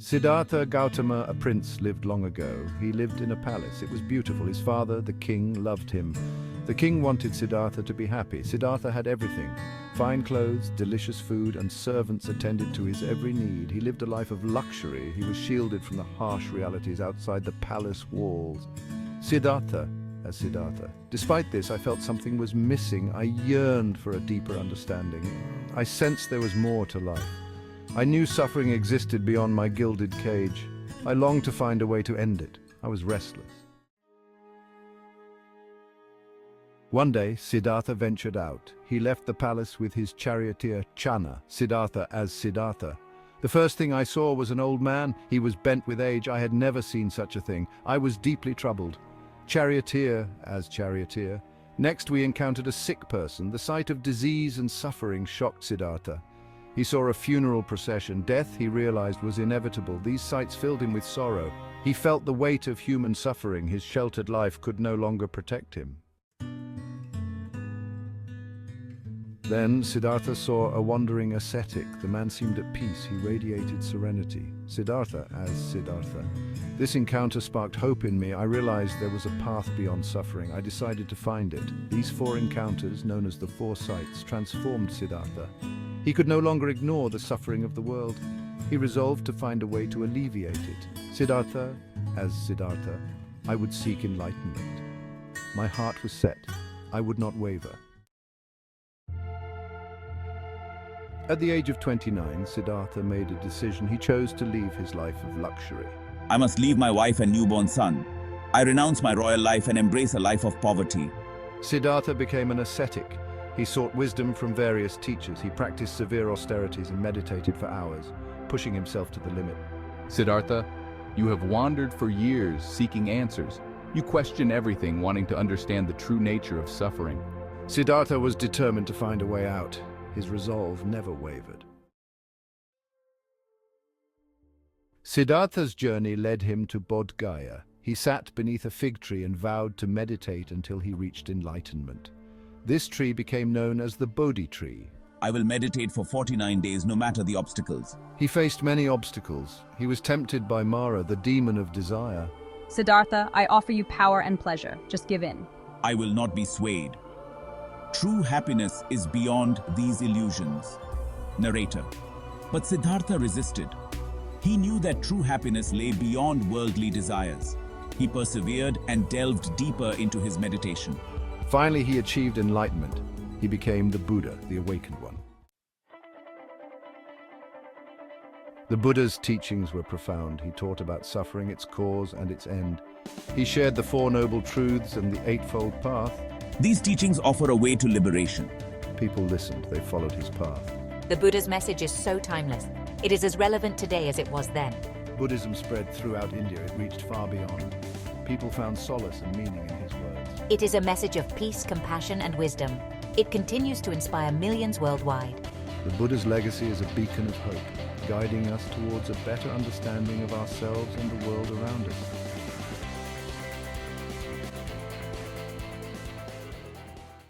Siddhartha Gautama, a prince, lived long ago. He lived in a palace. It was beautiful. His father, the king, loved him. The king wanted Siddhartha to be happy. Siddhartha had everything: fine clothes, delicious food, and servants attended to his every need. He lived a life of luxury. He was shielded from the harsh realities outside the palace walls. Siddhartha. Despite this, I felt something was missing. I yearned for a deeper understanding. I sensed there was more to life. I knew suffering existed beyond my gilded cage. I longed to find a way to end it. I was restless. One day, Siddhartha ventured out. He left the palace with his charioteer Channa, Siddhartha as Siddhartha. The first thing I saw was an old man. He was bent with age. I had never seen such a thing. I was deeply troubled. Charioteer as charioteer. Next, we encountered a sick person. The sight of disease and suffering shocked Siddhartha. He saw a funeral procession. Death, he realized, was inevitable. These sights filled him with sorrow. He felt the weight of human suffering. His sheltered life could no longer protect him. Then Siddhartha saw a wandering ascetic. The man seemed at peace. He radiated serenity. Siddhartha as Siddhartha. This encounter sparked hope in me. I realized there was a path beyond suffering. I decided to find it. These 4 encounters, known as the 4 sights, transformed Siddhartha. He could no longer ignore the suffering of the world. He resolved to find a way to alleviate it. Siddhartha as Siddhartha. I would seek enlightenment. My heart was set. I would not waver. At the age of 29, Siddhartha made a decision. He chose to leave his life of luxury. I must leave my wife and newborn son. I renounce my royal life and embrace a life of poverty. Siddhartha became an ascetic. He sought wisdom from various teachers. He practiced severe austerities and meditated for hours, pushing himself to the limit. Siddhartha, you have wandered for years seeking answers. You question everything, wanting to understand the true nature of suffering. Siddhartha was determined to find a way out. His resolve never wavered. Siddhartha's journey led him to Bodh Gaya. He sat beneath a fig tree and vowed to meditate until he reached enlightenment. This tree became known as the Bodhi tree. I will meditate for 49 days, no matter the obstacles. He faced many obstacles. He was tempted by Mara, the demon of desire. Siddhartha, I offer you power and pleasure. Just give in. I will not be swayed. True happiness is beyond these illusions. Narrator. But Siddhartha resisted. He knew that true happiness lay beyond worldly desires. He persevered and delved deeper into his meditation. Finally, he achieved enlightenment. He became the Buddha, the awakened one. The Buddha's teachings were profound. He taught about suffering, its cause and its end. He shared the 4 noble truths and the Eightfold Path. These teachings offer a way to liberation. People listened. They followed his path. The Buddha's message is so timeless. It is as relevant today as it was then. Buddhism spread throughout India. It reached far beyond. People found solace and meaning in his words. It is a message of peace, compassion, and wisdom. It continues to inspire millions worldwide. The Buddha's legacy is a beacon of hope, guiding us towards a better understanding of ourselves and the world around us.